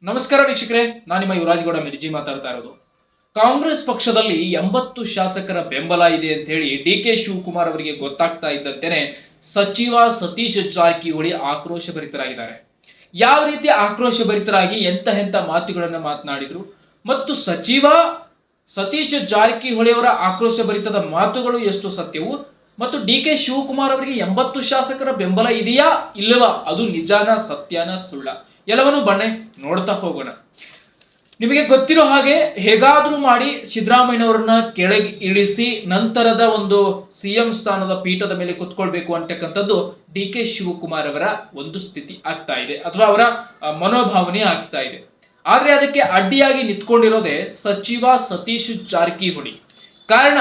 ನಮಸ್ಕಾರ ವೀಕ್ಷಕರೇ, ನಾನು ನಿಮ್ಮ ಯುವರಾಜಗೌಡ ಮಿರ್ಜಿ ಮಾತಾಡ್ತಾ ಇರೋದು. ಕಾಂಗ್ರೆಸ್ ಪಕ್ಷದಲ್ಲಿ 80 ಶಾಸಕರ ಬೆಂಬಲ ಇದೆ ಅಂತ ಹೇಳಿ ಡಿ ಕೆ ಶಿವಕುಮಾರ್ ಅವರಿಗೆ ಗೊತ್ತಾಗ್ತಾ ಇದ್ದಂತೆಯೇ ಸಚಿವ ಸತೀಶ್ ಜಾರಕಿಹೊಳಿ ಆಕ್ರೋಶ ಭರಿತರಾಗಿದ್ದಾರೆ. ಯಾವ ರೀತಿ ಆಕ್ರೋಶ ಭರಿತರಾಗಿ ಎಂತ ಮಾತುಗಳನ್ನ ಮಾತನಾಡಿದ್ರು ಮತ್ತು ಸಚಿವ ಸತೀಶ್ ಜಾರಕಿಹೊಳಿ ಅವರ ಆಕ್ರೋಶ ಭರಿತದ ಮಾತುಗಳು ಎಷ್ಟು ಸತ್ಯವು ಮತ್ತು ಡಿ ಕೆ ಶಿವಕುಮಾರ್ ಅವರಿಗೆ 80 ಶಾಸಕರ ಬೆಂಬಲ ಇದೆಯಾ ಇಲ್ಲವಾ, ಅದು ನಿಜಾನ ಸತ್ಯನ ಸುಳ್ಳ, ಎಲ್ಲವನ್ನೂ ಬನ್ನಿ ನೋಡ್ತಾ ಹೋಗೋಣ. ನಿಮಗೆ ಗೊತ್ತಿರೋ ಹಾಗೆ ಹೇಗಾದ್ರೂ ಮಾಡಿ ಸಿದ್ದರಾಮಯ್ಯನವರನ್ನ ಕೆಳಗೆ ಇಳಿಸಿ ನಂತರದ ಒಂದು ಸಿಎಂ ಸ್ಥಾನದ ಪೀಠದ ಮೇಲೆ ಕುತ್ಕೊಳ್ಬೇಕು ಅಂತಕ್ಕಂಥದ್ದು ಡಿ ಕೆ ಶಿವಕುಮಾರ್ ಅವರ ಒಂದು ಸ್ಥಿತಿ ಆಗ್ತಾ ಇದೆ ಅಥವಾ ಅವರ ಮನೋಭಾವನೆ ಆಗ್ತಾ ಇದೆ. ಆದ್ರೆ ಅದಕ್ಕೆ ಅಡ್ಡಿಯಾಗಿ ನಿಂತ್ಕೊಂಡಿರೋದೇ ಸಚಿವ ಸತೀಶ್ ಜಾರಕಿಹೊಳಿ. ಕಾರಣ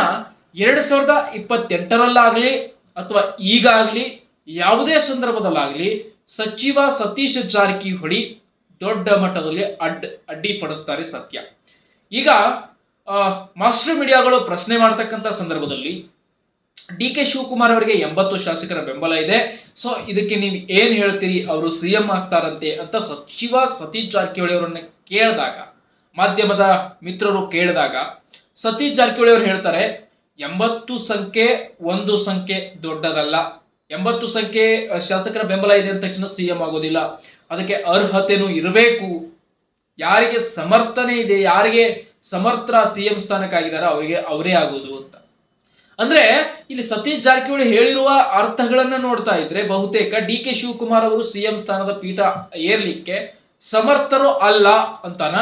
2028ರಲ್ಲಾಗ್ಲಿ ಅಥವಾ ಈಗಾಗ್ಲಿ ಯಾವುದೇ ಸಂದರ್ಭದಲ್ಲಾಗ್ಲಿ ಸಚಿವ ಸತೀಶ್ ಜಾರಕಿಹೊಳಿ ದೊಡ್ಡ ಮಟ್ಟದಲ್ಲಿ ಅಡ್ಡಿಪಡಿಸ್ತಾರೆ ಸತ್ಯ. ಈಗ ಮಾಸ್ಟರ್ ಮೀಡಿಯಾಗಳು ಪ್ರಶ್ನೆ ಮಾಡ್ತಕ್ಕಂಥ ಸಂದರ್ಭದಲ್ಲಿ ಡಿ ಕೆ ಶಿವಕುಮಾರ್ ಅವರಿಗೆ 80 ಶಾಸಕರ ಬೆಂಬಲ ಇದೆ, ಸೊ ಇದಕ್ಕೆ ನೀವು ಏನ್ ಹೇಳ್ತೀರಿ, ಅವರು ಸಿಎಂ ಆಗ್ತಾರಂತೆ ಅಂತ ಸಚಿವ ಸತೀಶ್ ಜಾರಕಿಹೊಳಿ ಅವರನ್ನ ಕೇಳಿದಾಗ, ಮಾಧ್ಯಮದ ಮಿತ್ರರು ಕೇಳಿದಾಗ ಸತೀಶ್ ಜಾರಕಿಹೊಳಿ ಅವರು ಹೇಳ್ತಾರೆ 80 ಸಂಖ್ಯೆ ಒಂದು ಸಂಖ್ಯೆ ದೊಡ್ಡದಲ್ಲ, 80 ಸಂಖ್ಯೆ ಶಾಸಕರ ಬೆಂಬಲ ಇದೆ ಅಂದ ತಕ್ಷಣ ಸಿಎಂ ಆಗೋದಿಲ್ಲ, ಅದಕ್ಕೆ ಅರ್ಹತೆನೂ ಇರಬೇಕು, ಯಾರಿಗೆ ಸಮರ್ಥನೆ ಇದೆ, ಯಾರಿಗೆ ಸಮರ್ಥ ಸಿಎಂ ಸ್ಥಾನಕ್ಕಾಗಿದಾರೋ ಅವರೇ ಆಗೋದು ಅಂತ. ಅಂದ್ರೆ ಇಲ್ಲಿ ಸತೀಶ್ ಜಾರಕಿಹೊಳಿ ಹೇಳಿರುವ ಅರ್ಥಗಳನ್ನ ನೋಡ್ತಾ ಇದ್ರೆ ಬಹುತೇಕ ಡಿ ಕೆ ಶಿವಕುಮಾರ್ ಅವರು ಸಿಎಂ ಸ್ಥಾನದ ಪೀಠ ಏರ್ಲಿಕ್ಕೆ ಸಮರ್ಥರು ಅಲ್ಲ ಅಂತಾನ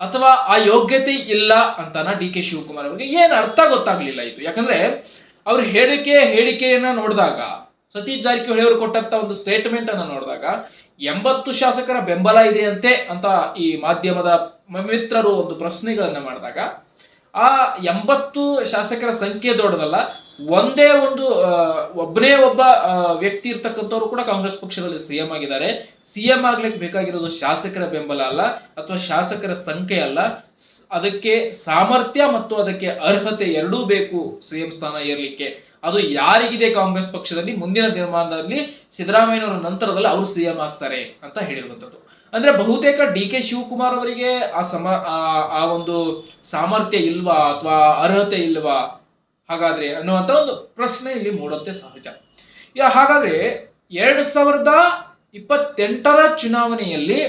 ಅಥವಾ ಆ ಯೋಗ್ಯತೆ ಇಲ್ಲ ಅಂತಾನ ಡಿ ಕೆ ಶಿವಕುಮಾರ್ ಅವರಿಗೆ ಏನ್ ಅರ್ಥ ಗೊತ್ತಾಗ್ಲಿಲ್ಲ ಇದು. ಯಾಕಂದ್ರೆ ಅವ್ರ ಹೇಳಿಕೆಯನ್ನ ನೋಡಿದಾಗ, ಸತೀಶ್ ಜಾರಕಿಹೊಳಿ ಅವರು ಕೊಟ್ಟಂತ ಒಂದು ಸ್ಟೇಟ್ಮೆಂಟ್ ಅನ್ನ ನೋಡಿದಾಗ 80 ಶಾಸಕರ ಬೆಂಬಲ ಇದೆ ಅಂತೆ ಅಂತ ಈ ಮಾಧ್ಯಮದ ಮಿತ್ರರು ಒಂದು ಪ್ರಶ್ನೆಗಳನ್ನ ಮಾಡಿದಾಗ ಆ 80 ಶಾಸಕರ ಸಂಖ್ಯೆ ದೊಡ್ಡದಲ್ಲ, ಒಬ್ಬನೇ ಒಬ್ಬ ವ್ಯಕ್ತಿ ಇರ್ತಕ್ಕಂಥವ್ರು ಕೂಡ ಕಾಂಗ್ರೆಸ್ ಪಕ್ಷದಲ್ಲಿ ಸಿಎಂ ಆಗಿದ್ದಾರೆ. ಸಿಎಂ ಆಗ್ಲಿಕ್ಕೆ ಬೇಕಾಗಿರೋದು ಶಾಸಕರ ಬೆಂಬಲ ಅಲ್ಲ ಅಥವಾ ಶಾಸಕರ ಸಂಖ್ಯೆ ಅಲ್ಲ, ಅದಕ್ಕೆ ಸಾಮರ್ಥ್ಯ ಮತ್ತು ಅದಕ್ಕೆ ಅರ್ಹತೆ ಎರಡೂ ಬೇಕು ಸಿಎಂ ಸ್ಥಾನ ಏರ್ಲಿಕ್ಕೆ. ಅದು ಯಾರಿಗಿದೆ ಕಾಂಗ್ರೆಸ್ ಪಕ್ಷದಲ್ಲಿ ಮುಂದಿನ ದಿನಮಾನದಲ್ಲಿ ಸಿದ್ದರಾಮಯ್ಯನವರ ನಂತರದಲ್ಲಿ ಅವರು ಸಿಎಂ ಆಗ್ತಾರೆ ಅಂತ ಹೇಳಿರುವಂತದ್ದು. ಅಂದ್ರೆ ಬಹುತೇಕ ಡಿ ಕೆ ಶಿವಕುಮಾರ್ ಅವರಿಗೆ ಆ ಒಂದು ಸಾಮರ್ಥ್ಯ ಇಲ್ವಾ ಅಥವಾ ಅರ್ಹತೆ ಇಲ್ವಾ ಹಾಗಾದ್ರೆ ಅನ್ನುವಂತ ಒಂದು ಪ್ರಶ್ನೆ ಇಲ್ಲಿ ಮೂಡುತ್ತೆ ಸಹಜ. ಹಾಗಾದ್ರೆ 2028ರ ಚುನಾವಣೆಯಲ್ಲಿ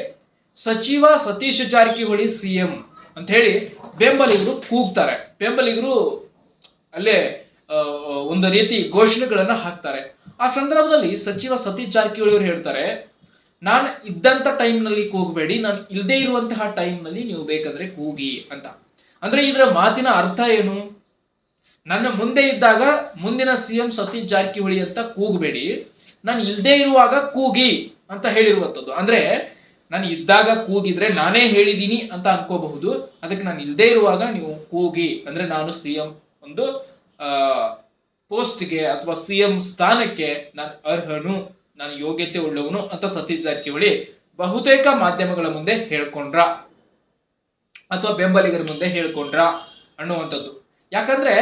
ಸಚಿವ ಸತೀಶ್ ಜಾರಕಿಹೊಳಿ ಸಿಎಂ ಅಂತ ಹೇಳಿ ಬೆಂಬಲಿಗರು ಕೂಗ್ತಾರೆ, ಬೆಂಬಲಿಗರು ಅಲ್ಲೇ ಒಂದು ರೀತಿ ಘೋಷಣೆಗಳನ್ನ ಹಾಕ್ತಾರೆ. ಆ ಸಂದರ್ಭದಲ್ಲಿ ಸಚಿವ ಸತೀಶ್ ಜಾರಕಿಹೊಳಿ ಅವರು ಹೇಳ್ತಾರೆ, ನಾನು ಇದ್ದಂತ ಟೈಮ್ ನಲ್ಲಿ ಕೂಗಬೇಡಿ, ನಾನು ಇಲ್ಲದೆ ಇರುವಂತಹ ಟೈಮ್ ನಲ್ಲಿ ನೀವು ಬೇಕಂದ್ರೆ ಕೂಗಿ ಅಂತ. ಅಂದ್ರೆ ಇದರ ಮಾತಿನ ಅರ್ಥ ಏನು? ನನ್ನ ಮುಂದೆ ಇದ್ದಾಗ ಮುಂದಿನ ಸಿಎಂ ಸತೀಶ್ ಜಾರಕಿಹೊಳಿ ಅಂತ ಕೂಗಬೇಡಿ, ನಾನು ಇಲ್ಲದೆ ಇರುವಾಗ ಕೂಗಿ ಅಂತ ಹೇಳಿರುವಂಥದ್ದು. ಅಂದ್ರೆ ನಾನು ಇದ್ದಾಗ ಕೂಗಿದ್ರೆ ನಾನೇ ಹೇಳಿದೀನಿ ಅಂತ ಅನ್ಕೋಬಹುದು, ಅದಕ್ಕೆ ನಾನು ಇಲ್ಲದೆ ಇರುವಾಗ ನೀವು ಕೂಗಿ ಅಂದ್ರೆ ನಾನು ಸಿಎಂ ಒಂದು ಪೋಸ್ಟ್ಗೆ ಅಥವಾ ಸಿಎಂ ಸ್ಥಾನಕ್ಕೆ ನಾನು ಅರ್ಹನು, ನಾನು ಯೋಗ್ಯತೆ ಉಳ್ಳವನು ಅಂತ ಸತೀಶ್ ಜಾರಕಿಹೊಳಿ ಬಹುತೇಕ ಮಾಧ್ಯಮಗಳ ಮುಂದೆ ಹೇಳ್ಕೊಂಡ್ರ ಅಥವಾ ಬೆಂಬಲಿಗರ ಮುಂದೆ ಹೇಳ್ಕೊಂಡ್ರ ಅನ್ನುವಂಥದ್ದು. ಯಾಕಂದ್ರೆ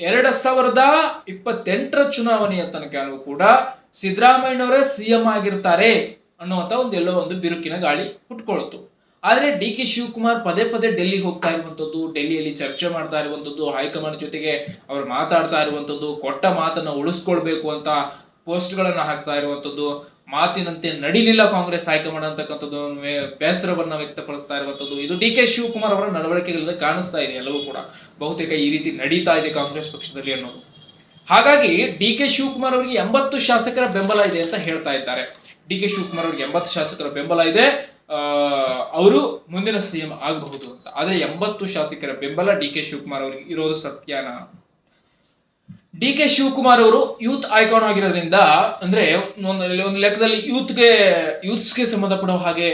2028ರ ಚುನಾವಣೆಯ ತನಕನೂ ಕೂಡ ಸಿದ್ದರಾಮಯ್ಯನವರೇ ಸಿಎಂ ಆಗಿರ್ತಾರೆ ಅನ್ನುವಂಥ ಎಲ್ಲೋ ಒಂದು ಬಿರುಕಿನ ಗಾಳಿ ಹುಟ್ಕೊಳ್ತು. ಆದ್ರೆ ಡಿ ಕೆ ಶಿವಕುಮಾರ್ ಪದೇ ಡೆಲ್ಲಿಗೆ ಹೋಗ್ತಾ ಇರುವಂತದ್ದು, ಡೆಲ್ಲಿಯಲ್ಲಿ ಚರ್ಚೆ ಮಾಡ್ತಾ ಇರುವಂತದ್ದು, ಹೈಕಮಾಂಡ್ ಜೊತೆಗೆ ಅವ್ರು ಮಾತಾಡ್ತಾ ಇರುವಂತದ್ದು, ಕೊಟ್ಟ ಮಾತನ್ನ ಉಳಿಸ್ಕೊಳ್ಬೇಕು ಅಂತ ಪೋಸ್ಟ್ಗಳನ್ನ ಹಾಕ್ತಾ ಇರುವಂತದ್ದು, ಮಾತಿನಂತೆ ನಡಿಲಿಲ್ಲ ಕಾಂಗ್ರೆಸ್ ಹೈಕಮಾಂಡ್ ಅಂತಕ್ಕಂಥದ್ದು ಬೇಸರವನ್ನ ವ್ಯಕ್ತಪಡಿಸ್ತಾ ಇರುವಂತದ್ದು, ಇದು ಡಿ ಕೆ ಶಿವಕುಮಾರ್ ಅವರ ನಡವಳಿಕೆಗಳಲ್ಲಿ ಕಾಣಿಸ್ತಾ ಇದೆ. ಎಲ್ಲವೂ ಕೂಡ ಬಹುತೇಕ ಈ ರೀತಿ ನಡೀತಾ ಇದೆ ಕಾಂಗ್ರೆಸ್ ಪಕ್ಷದಲ್ಲಿ ಅನ್ನೋದು. ಹಾಗಾಗಿ ಡಿ ಕೆ ಶಿವಕುಮಾರ್ ಅವರಿಗೆ 80 ಶಾಸಕರ ಬೆಂಬಲ ಇದೆ ಅಂತ ಹೇಳ್ತಾ ಇದ್ದಾರೆ. ಡಿ ಕೆ ಶಿವಕುಮಾರ್ ಅವರಿಗೆ 80 ಶಾಸಕರ ಬೆಂಬಲ ಇದೆ, ಅವರು ಮುಂದಿನ ಸಿಎಂ ಆಗಬಹುದು ಅಂತ. ಆದ್ರೆ 80 ಶಾಸಕರ ಬೆಂಬಲ ಡಿ ಕೆ ಶಿವಕುಮಾರ್ ಅವರಿಗೆ ಇರೋದು ಸತ್ಯನಾ? ಡಿ ಕೆ ಶಿವಕುಮಾರ್ ಅವರು ಯೂತ್ ಐಕಾನ್ ಆಗಿರೋದ್ರಿಂದ, ಅಂದ್ರೆ ಒಂದು ಲೆಕ್ಕದಲ್ಲಿ ಯೂತ್ಸ್ಗೆ ಸಂಬಂಧಪಡುವ ಹಾಗೆ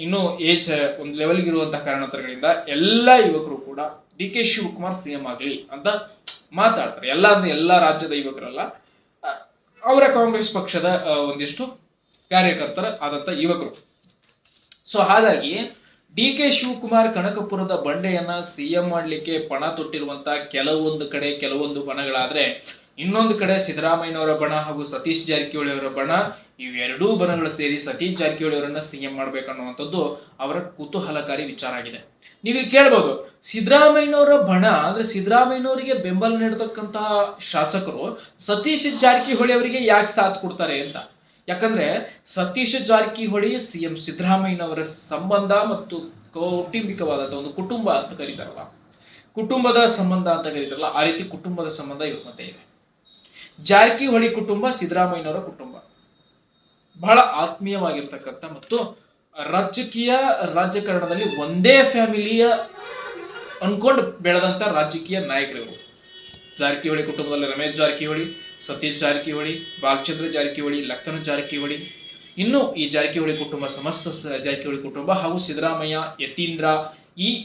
ಇನ್ನೂ ಏಜ್ ಒಂದು ಲೆವೆಲ್ಗೆ ಇರುವಂತಹ ಕಾರಣಗಳಿಂದ ಎಲ್ಲ ಯುವಕರು ಕೂಡ ಡಿ ಕೆ ಶಿವಕುಮಾರ್ ಸಿಎಂ ಆಗಲಿ ಅಂತ ಮಾತಾಡ್ತಾರೆ. ಎಲ್ಲ ರಾಜ್ಯದ ಯುವಕರಲ್ಲ, ಅವರ ಕಾಂಗ್ರೆಸ್ ಪಕ್ಷದ ಒಂದಿಷ್ಟು ಕಾರ್ಯಕರ್ತರ ಆದಂತ ಯುವಕರು. ಸೊ ಹಾಗಾಗಿ ಡಿ ಕೆ ಶಿವಕುಮಾರ್ ಕನಕಪುರದ ಬಂಡೆಯನ್ನ ಸಿಎಂ ಮಾಡ್ಲಿಕ್ಕೆ ಪಣ ತೊಟ್ಟಿರುವಂತ ಕೆಲವೊಂದು ಬಣಗಳಾದ್ರೆ, ಇನ್ನೊಂದು ಕಡೆ ಸಿದ್ದರಾಮಯ್ಯನವರ ಬಣ ಹಾಗೂ ಸತೀಶ್ ಜಾರಕಿಹೊಳಿ ಅವರ ಬಣ ಇವೆರಡೂ ಬಣಗಳು ಸೇರಿ ಸತೀಶ್ ಜಾರಕಿಹೊಳಿ ಅವರನ್ನ ಸಿಎಂ ಮಾಡ್ಬೇಕನ್ನುವಂಥದ್ದು ಅವರ ಕುತೂಹಲಕಾರಿ ವಿಚಾರ ಆಗಿದೆ. ನೀವು ಕೇಳ್ಬೋದು, ಸಿದ್ದರಾಮಯ್ಯನವರ ಬಣ ಅಂದ್ರೆ ಸಿದ್ದರಾಮಯ್ಯನವರಿಗೆ ಬೆಂಬಲ ನೀಡತಕ್ಕಂತಹ ಶಾಸಕರು ಸತೀಶ್ ಜಾರಕಿಹೊಳಿ ಅವರಿಗೆ ಯಾಕೆ ಸಾಥ್ ಕೊಡ್ತಾರೆ ಅಂತ. ಯಾಕಂದ್ರೆ ಸತೀಶ್ ಜಾರಕಿಹೊಳಿ ಸಿಎಂ ಸಿದ್ದರಾಮಯ್ಯನವರ ಸಂಬಂಧ ಮತ್ತು ಕೌಟುಂಬಿಕವಾದಂತಹ ಒಂದು ಕುಟುಂಬ ಅಂತ ಕರೀತಾರಲ್ಲ, ಕುಟುಂಬದ ಸಂಬಂಧ ಅಂತ ಕರೀತಾರಲ್ಲ, ಆ ರೀತಿ ಕುಟುಂಬದ ಸಂಬಂಧ ಇವ್ರ ಮಧ್ಯೆ ಇದೆ. ಜಾರಕಿಹೊಳಿ ಕುಟುಂಬ ಸಿದ್ದರಾಮಯ್ಯನವರ ಕುಟುಂಬ ಬಹಳ ಆತ್ಮೀಯವಾಗಿರ್ತಕ್ಕಂಥ ಮತ್ತು ರಾಜಕಾರಣದಲ್ಲಿ ಒಂದೇ ಫ್ಯಾಮಿಲಿಯ ಅನ್ಕೊಂಡು ಬೆಳೆದಂತ ರಾಜಕೀಯ ನಾಯಕರು. ಜಾರಕಿಹೊಳಿ ಕುಟುಂಬದಲ್ಲಿ ರಮೇಶ್ ಜಾರಕಿಹೊಳಿ, ಸತೀಶ್ ಜಾರಕಿಹೊಳಿ, ಬಾಲಚಂದ್ರ ಜಾರಕಿಹೊಳಿ, ಲಕ್ಷ್ಮಣ ಜಾರಕಿಹೊಳಿ, ಇನ್ನು ಈ ಜಾರಕಿಹೊಳಿ ಕುಟುಂಬ, ಸಮಸ್ತ ಜಾರಕಿಹೊಳಿ ಕುಟುಂಬ ಹಾಗೂ ಸಿದ್ದರಾಮಯ್ಯ, ಯತೀಂದ್ರ,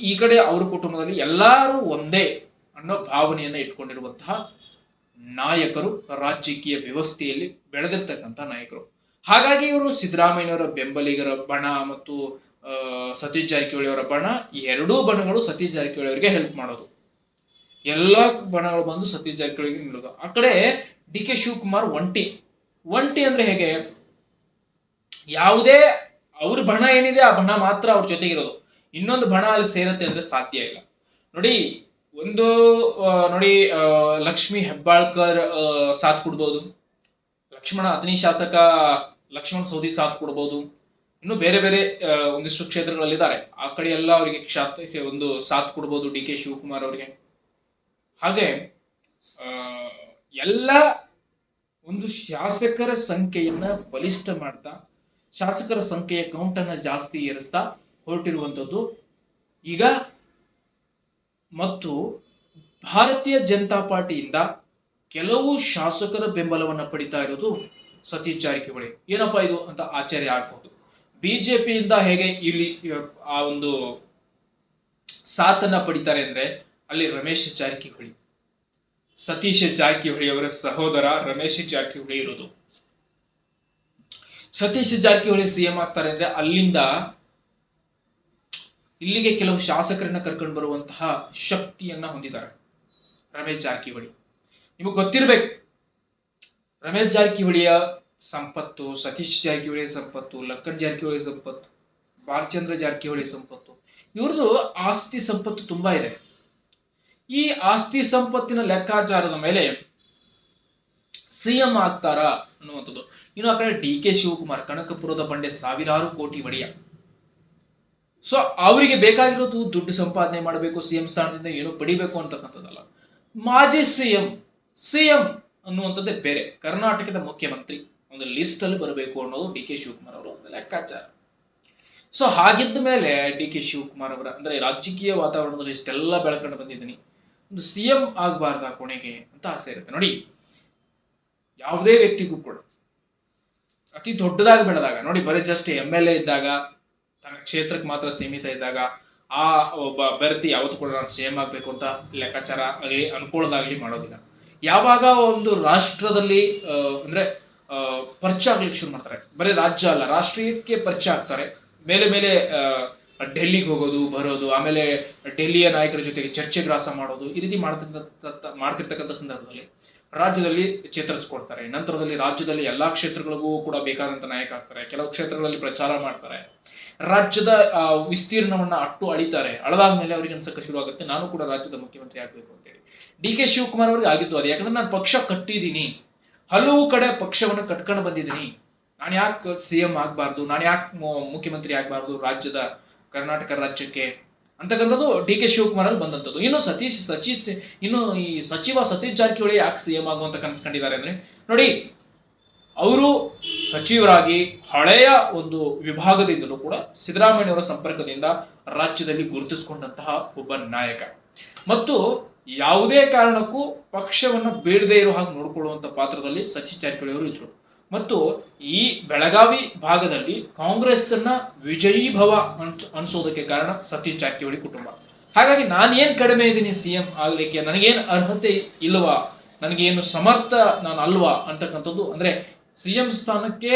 ಈ ಕಡೆ ಅವರ ಕುಟುಂಬದಲ್ಲಿ ಎಲ್ಲರೂ ಒಂದೇ ಅನ್ನೋ ಭಾವನೆಯನ್ನ ಇಟ್ಕೊಂಡಿರುವಂತಹ ನಾಯಕರು, ರಾಜಕೀಯ ವ್ಯವಸ್ಥೆಯಲ್ಲಿ ಬೆಳೆದಿರ್ತಕ್ಕಂಥ ನಾಯಕರು. ಹಾಗಾಗಿ ಇವರು ಸಿದ್ದರಾಮಯ್ಯನವರ ಬೆಂಬಲಿಗರ ಬಣ ಮತ್ತು ಸತೀಶ್ ಜಾರಕಿಹೊಳಿ ಅವರ ಬಣ, ಈ ಎರಡೂ ಬಣಗಳು ಸತೀಶ್ ಜಾರಕಿಹೊಳಿ ಅವರಿಗೆ ಹೆಲ್ಪ್ ಮಾಡೋದು. ಎಲ್ಲಾ ಬಣಗಳು ಬಂದು ಸತೀಶ್ ಜಾರಕಿಹೊಳಿಗೆ ನಿಲ್ಲೋದು. ಆ ಕಡೆ ಡಿ ಕೆ ಶಿವಕುಮಾರ್ ಒಂಟಿ ಅಂದ್ರೆ ಹೇಗೆ, ಯಾವುದೇ ಅವ್ರ ಬಣ ಏನಿದೆ ಆ ಬಣ ಮಾತ್ರ ಅವ್ರ ಜೊತೆಗಿರೋದು, ಇನ್ನೊಂದು ಬಣ ಅಲ್ಲಿ ಸೇರತ್ತೆ ಅಂದ್ರೆ ಸಾಧ್ಯ ಇಲ್ಲ. ನೋಡಿ ಲಕ್ಷ್ಮಿ ಹೆಬ್ಬಾಳ್ಕರ್ ಸಾಥ್ ಕೊಡ್ಬೋದು, ಲಕ್ಷ್ಮಣ ಅಥಣಿ ಶಾಸಕ ಲಕ್ಷ್ಮಣ ಸವದಿ ಸಾಥ್ ಕೊಡ್ಬೋದು, ಇನ್ನು ಬೇರೆ ಬೇರೆ ಒಂದಿಷ್ಟು ಕ್ಷೇತ್ರಗಳಲ್ಲಿದ್ದಾರೆ, ಆ ಕಡೆ ಎಲ್ಲ ಅವರಿಗೆ ಒಂದು ಸಾಥ್ ಕೊಡ್ಬೋದು ಡಿ ಕೆ ಶಿವಕುಮಾರ್ ಅವರಿಗೆ. ಹಾಗೆ ಎಲ್ಲ ಒಂದು ಶಾಸಕರ ಸಂಖ್ಯೆಯನ್ನ ಬಲಿಷ್ಠ ಮಾಡ್ತಾ, ಶಾಸಕರ ಸಂಖ್ಯೆಯ ಕೌಂಟನ್ನ ಜಾಸ್ತಿ ಏರಿಸ್ತಾ ಹೊರಟಿರುವಂಥದ್ದು ಈಗ. ಮತ್ತು ಭಾರತೀಯ ಜನತಾ ಪಾರ್ಟಿಯಿಂದ ಕೆಲವು ಶಾಸಕರ ಬೆಂಬಲವನ್ನ ಪಡಿತಾ ಇರೋದು ಸತೀಶ್ ಜಾರಕಿಹೊಳಿ. ಏನಪ್ಪಾ ಇದು ಅಂತ ಆಶ್ಚರ್ಯ ಆಗ್ಬಹುದು. ಬಿಜೆಪಿಯಿಂದ ಹೇಗೆ ಇಲ್ಲಿ ಆ ಒಂದು ಸಾಥನ್ನ ಪಡಿತಾರೆ ಅಂದ್ರೆ ಅಲ್ಲಿ ರಮೇಶ್ ಜಾರಕಿಹೊಳಿ, ಸತೀಶ್ ಜಾರಕಿಹೊಳಿ ಅವರ ಸಹೋದರ ರಮೇಶ್ ಜಾರಕಿಹೊಳಿ ಇರೋದು. ಸತೀಶ್ ಜಾರಕಿಹೊಳಿ ಸಿಎಂ ಆಗ್ತಾರೆ ಅಂದ್ರೆ ಅಲ್ಲಿಂದ ಇಲ್ಲಿಗೆ ಕೆಲವು ಶಾಸಕರನ್ನ ಕರ್ಕೊಂಡು ಬರುವಂತಹ ಶಕ್ತಿಯನ್ನ ಹೊಂದಿದ್ದಾರೆ ರಮೇಶ್ ಜಾರಕಿಹೊಳಿ. ನಿಮಗೆ ಗೊತ್ತಿರ್ಬೇಕು, ರಮೇಶ್ ಜಾರಕಿಹೊಳಿಯ ಸಂಪತ್ತು, ಸತೀಶ್ ಜಾರಕಿಹೊಳಿಯ ಸಂಪತ್ತು, ಲಕ್ಕನ್ ಜಾರಕಿಹೊಳಿ ಸಂಪತ್ತು, ಬಾಲಚಂದ್ರ ಜಾರಕಿಹೊಳಿ ಸಂಪತ್ತು, ಇವ್ರದ್ದು ಆಸ್ತಿ ಸಂಪತ್ತು ತುಂಬಾ ಇದೆ. ಈ ಆಸ್ತಿ ಸಂಪತ್ತಿನ ಲೆಕ್ಕಾಚಾರದ ಮೇಲೆ ಸಿಎಂ ಆಗ್ತಾರಾ ಅನ್ನುವಂಥದ್ದು. ಇನ್ನು ಆ ಕಡೆ ಡಿ ಕೆ ಶಿವಕುಮಾರ್, ಕನಕಪುರದ ಬಂಡೆ, ಸಾವಿರಾರು ಕೋಟಿ ಒಡೆಯ. ಸೊ ಅವರಿಗೆ ಬೇಕಾಗಿರೋದು ದುಡ್ಡು ಸಂಪಾದನೆ ಮಾಡಬೇಕು, ಸಿಎಂ ಸ್ಥಾನದಿಂದ ಏನೋ ಪಡಿಬೇಕು ಅಂತಕ್ಕಂಥದ್ದಲ್ಲ. ಮಾಜಿ ಸಿಎಂ ಅನ್ನುವಂಥದ್ದೇ ಬೇರೆ. ಕರ್ನಾಟಕದ ಮುಖ್ಯಮಂತ್ರಿ ಒಂದು ಲಿಸ್ಟ್ ಅಲ್ಲಿ ಬರಬೇಕು ಅನ್ನೋದು ಡಿ ಕೆ ಶಿವಕುಮಾರ್ ಅವರ ಒಂದು ಲೆಕ್ಕಾಚಾರ. ಸೊ ಹಾಗಿದ್ದ ಮೇಲೆ ಡಿ ಕೆ ಶಿವಕುಮಾರ್ ಅವರ ಅಂದ್ರೆ ರಾಜಕೀಯ ವಾತಾವರಣದಲ್ಲಿ ಇಷ್ಟೆಲ್ಲ ಬೆಳ್ಕೊಂಡು ಬಂದಿದ್ದೀನಿ, ಒಂದು ಸಿಎಂ ಆಗಬಾರ್ದ ಕೊನೆಗೆ ಅಂತ ಆಸೆ ಇರುತ್ತೆ. ನೋಡಿ, ಯಾವುದೇ ವ್ಯಕ್ತಿಗೂ ಕೂಡ ಅತಿ ದೊಡ್ಡದಾಗಿ ಬೆಳೆದಾಗ, ನೋಡಿ ಬರೀ ಜಸ್ಟ್ MLA ಇದ್ದಾಗ, ತನ್ನ ಕ್ಷೇತ್ರಕ್ಕೆ ಮಾತ್ರ ಸೀಮಿತ ಇದ್ದಾಗ, ಆ ಒಬ್ಬ ಅಭ್ಯರ್ಥಿ ಯಾವತ್ತೂ ಕೂಡ ನಾನು ಸಿಎಂ ಆಗ್ಬೇಕು ಅಂತ ಲೆಕ್ಕಾಚಾರ ಆಗಲಿ ಅನ್ಕೊಳ್ಳೋದಾಗ್ಲಿ ಮಾಡೋದಿಲ್ಲ. ಯಾವಾಗ ಒಂದು ರಾಷ್ಟ್ರದಲ್ಲಿ ಅಂದ್ರೆ ಪರಿಚಯ ಆಗ್ಲಿಕ್ಕೆ ಶುರು ಮಾಡ್ತಾರೆ, ಬರೀ ರಾಜ್ಯ ಅಲ್ಲ ರಾಷ್ಟ್ರೀಯಕ್ಕೆ ಪರಿಚಯ ಆಗ್ತಾರೆ, ಮೇಲೆ ಮೇಲೆ ಡೆಲ್ಲಿಗೆ ಹೋಗೋದು ಬರೋದು, ಆಮೇಲೆ ಡೆಲ್ಲಿಯ ನಾಯಕರ ಜೊತೆಗೆ ಚರ್ಚೆ ಗ್ರಾಸ ಮಾಡೋದು, ಈ ರೀತಿ ಮಾಡ್ತಿರ್ತಕ್ಕಂಥ ಸಂದರ್ಭದಲ್ಲಿ ರಾಜ್ಯದಲ್ಲಿ ಚೇತರಿಸ್ಕೊಡ್ತಾರೆ. ನಂತರದಲ್ಲಿ ರಾಜ್ಯದಲ್ಲಿ ಎಲ್ಲಾ ಕ್ಷೇತ್ರಗಳಿಗೂ ಕೂಡ ಬೇಕಾದಂತ ನಾಯಕ ಆಗ್ತಾರೆ. ಕೆಲವು ಕ್ಷೇತ್ರಗಳಲ್ಲಿ ಪ್ರಚಾರ ಮಾಡ್ತಾರೆ, ರಾಜ್ಯದ ವಿಸ್ತೀರ್ಣವನ್ನ ಅಳಿತಾರೆ. ಅಳದಾದ್ಮೇಲೆ ಅವರಿಗೆ ಅನ್ಸಕ್ಕೆ ಶುರು ಆಗುತ್ತೆ, ನಾನು ಕೂಡ ರಾಜ್ಯದ ಮುಖ್ಯಮಂತ್ರಿ ಆಗ್ಬೇಕು ಅಂತೇಳಿ. ಡಿ ಕೆ ಶಿವಕುಮಾರ್ ಅವರಿಗೆ ಆಗಿದ್ದು ಅದು. ಯಾಕಂದ್ರೆ ನಾನು ಪಕ್ಷ ಕಟ್ಟಿದ್ದೀನಿ, ಹಲವು ಕಡೆ ಪಕ್ಷವನ್ನು ಕಟ್ಕೊಂಡು ಬಂದಿದ್ದೀನಿ, ನಾನು ಯಾಕೆ ಸಿಎಂ ಆಗ್ಬಾರ್ದು, ನಾನು ಯಾಕೆ ಮುಖ್ಯಮಂತ್ರಿ ಆಗ್ಬಾರ್ದು ರಾಜ್ಯದ, ಕರ್ನಾಟಕ ರಾಜ್ಯಕ್ಕೆ ಅಂತಕ್ಕಂಥದ್ದು ಡಿ ಕೆ ಶಿವಕುಮಾರ್ ಅಲ್ಲಿ ಬಂದಂಥದ್ದು. ಇನ್ನು ಈ ಸಚಿವ ಸತೀಶ್ ಜಾರಕಿಹೊಳಿ ಯಾಕೆ ಸಿಎಂ ಆಗುವಂತ ಕನ್ಸ್ಕೊಂಡಿದ್ದಾರೆ ಅಂದ್ರೆ, ನೋಡಿ ಅವರು ಸಚಿವರಾಗಿ ಹಳೆಯ ಒಂದು ವಿಭಾಗದಿಂದಲೂ ಕೂಡ ಸಿದ್ದರಾಮಯ್ಯನವರ ಸಂಪರ್ಕದಿಂದ ರಾಜ್ಯದಲ್ಲಿ ಗುರುತಿಸಿಕೊಂಡಂತಹ ಒಬ್ಬ ನಾಯಕ ಮತ್ತು ಯಾವುದೇ ಕಾರಣಕ್ಕೂ ಪಕ್ಷವನ್ನ ಬೇಡದೇ ಇರೋ ಹಾಗೆ ನೋಡ್ಕೊಳ್ಳುವಂತ ಪಾತ್ರದಲ್ಲಿ ಸತೀಶ್ ಜಾರಕಿಹೊಳಿ ಅವರು ಇದ್ರು. ಮತ್ತು ಈ ಬೆಳಗಾವಿ ಭಾಗದಲ್ಲಿ ಕಾಂಗ್ರೆಸ್ ಅನ್ನ ವಿಜಯೀ ಭವ ಅನ್ಸೋದಕ್ಕೆ ಕಾರಣ ಸತೀಶ್ ಜಾರಕಿಹೊಳಿ ಕುಟುಂಬ. ಹಾಗಾಗಿ ನಾನೇನ್ ಕಡಿಮೆ ಇದ್ದೀನಿ ಸಿಎಂ ಆಗ್ಲಿಕ್ಕೆ, ನನಗೇನು ಅರ್ಹತೆ ಇಲ್ವಾ, ನನಗೇನು ಸಮರ್ಥ ನಾನು ಅಲ್ವಾ ಅಂತಕ್ಕಂಥದ್ದು, ಅಂದ್ರೆ ಸಿಎಂ ಸ್ಥಾನಕ್ಕೆ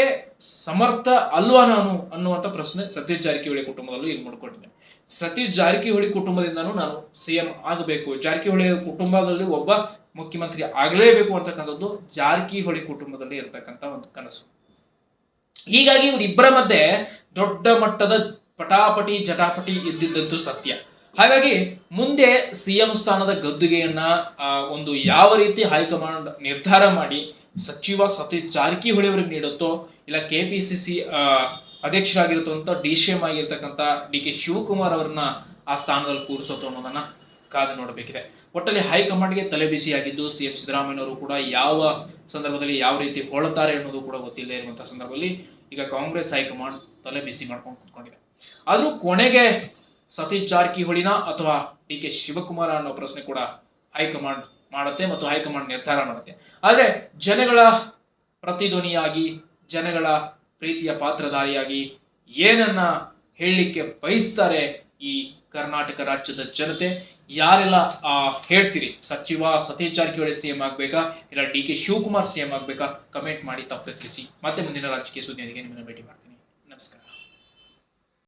ಸಮರ್ಥ ಅಲ್ವಾ ನಾನು ಅನ್ನುವಂಥ ಪ್ರಶ್ನೆ ಸತೀಶ್ ಜಾರಕಿಹೊಳಿ ಕುಟುಂಬದಲ್ಲೂ ಈಗ ಮಾಡ್ಕೊಂಡಿದ್ದೆ. ಸತೀಶ್ ಜಾರಕಿಹೊಳಿ ಕುಟುಂಬದಿಂದನೂ ನಾನು ಸಿಎಂ ಆಗಬೇಕು, ಜಾರಕಿಹೊಳಿ ಕುಟುಂಬದಲ್ಲಿ ಒಬ್ಬ ಮುಖ್ಯಮಂತ್ರಿ ಆಗಲೇಬೇಕು ಅಂತಕ್ಕಂಥದ್ದು ಜಾರಕಿಹೊಳಿ ಕುಟುಂಬದಲ್ಲಿ ಇರತಕ್ಕಂಥ ಒಂದು ಕನಸು. ಹೀಗಾಗಿ ಇವರಿಬ್ಬರ ಮಧ್ಯೆ ದೊಡ್ಡ ಮಟ್ಟದ ಪಟಾಪಟಿ ಜಟಾಪಟಿ ಇದ್ದಿದ್ದಂತೂ ಸತ್ಯ. ಹಾಗಾಗಿ ಮುಂದೆ ಸಿಎಂ ಸ್ಥಾನದ ಗದ್ದುಗೆಯನ್ನ ಒಂದು ಯಾವ ರೀತಿ ಹೈಕಮಾಂಡ್ ನಿರ್ಧಾರ ಮಾಡಿ ಸಚಿವ ಸತೀಶ್ ಜಾರಕಿಹೊಳಿ ಅವರಿಗೆ ನೀಡುತ್ತೋ, ಇಲ್ಲ ಕೆಪಿಸಿಸಿ ಅಧ್ಯಕ್ಷರಾಗಿರ್ತಕ್ಕಂಥ ಡಿಸಿಎಂ ಆಗಿರ್ತಕ್ಕಂಥ ಡಿ.ಕೆ. ಶಿವಕುಮಾರ್ ಅವರನ್ನ ಆ ಸ್ಥಾನದಲ್ಲಿ ಕೂರಿಸೋದು ಅನ್ನೋದನ್ನ ಕಾದು ನೋಡಬೇಕಿದೆ. ಒಟ್ಟಲ್ಲಿ ಹೈಕಮಾಂಡ್ಗೆ ತಲೆ ಬಿಸಿಯಾಗಿದ್ದು ಸಿಎಂ ಸಿದ್ದರಾಮಯ್ಯನವರು ಕೂಡ ಯಾವ ಸಂದರ್ಭದಲ್ಲಿ ಯಾವ ರೀತಿ ಹೊಳ್ತಾರೆ ಅನ್ನೋದು ಕೂಡ ಗೊತ್ತಿಲ್ಲದೆ ಇರುವಂತಹ ಸಂದರ್ಭದಲ್ಲಿ ಈಗ ಕಾಂಗ್ರೆಸ್ ಹೈಕಮಾಂಡ್ ತಲೆ ಬಿಸಿ ಮಾಡ್ಕೊಂಡು ಕುತ್ಕೊಂಡಿದೆ. ಆದ್ರೂ ಕೊನೆಗೆ ಸತೀಶ್ ಜಾರಕಿಹೊಳಿನ ಅಥವಾ ಡಿ.ಕೆ. ಶಿವಕುಮಾರ್ ಅನ್ನೋ ಪ್ರಶ್ನೆ ಕೂಡ ಹೈಕಮಾಂಡ್ ಮಾಡುತ್ತೆ ಮತ್ತು ಹೈಕಮಾಂಡ್ ನಿರ್ಧಾರ ಮಾಡುತ್ತೆ. ಆದ್ರೆ ಜನಗಳ ಪ್ರತಿಧ್ವನಿಯಾಗಿ, ಜನಗಳ ಪ್ರೀತಿಯ ಪಾತ್ರಧಾರಿಯಾಗಿ ಏನನ್ನ ಹೇಳಲಿಕ್ಕೆ ಬಯಸ್ತಾರೆ ಈ ಕರ್ನಾಟಕ ರಾಜ್ಯದ ಜನತೆ, ಯಾರೆಲ್ಲ ಹೇಳ್ತೀರಿ ಸಚಿವ ಸತೀಶ್ ಜಾರಕಿಹೊಳಿ ಸಿಎಂ ಆಗ್ಬೇಕಾ ಇಲ್ಲ ಡಿ.ಕೆ. ಶಿವಕುಮಾರ್ ಸಿಎಂ ಆಗ್ಬೇಕಾ, ಕಮೆಂಟ್ ಮಾಡಿ ತಪ್ಪು ತಿಳಿಸಿ. ಮತ್ತೆ ಮುಂದಿನ ರಾಜಕೀಯ ಸುದ್ದಿಯೊಂದಿಗೆ ನಿಮ್ಮನ್ನು ಭೇಟಿ ಮಾಡ್ತೀನಿ.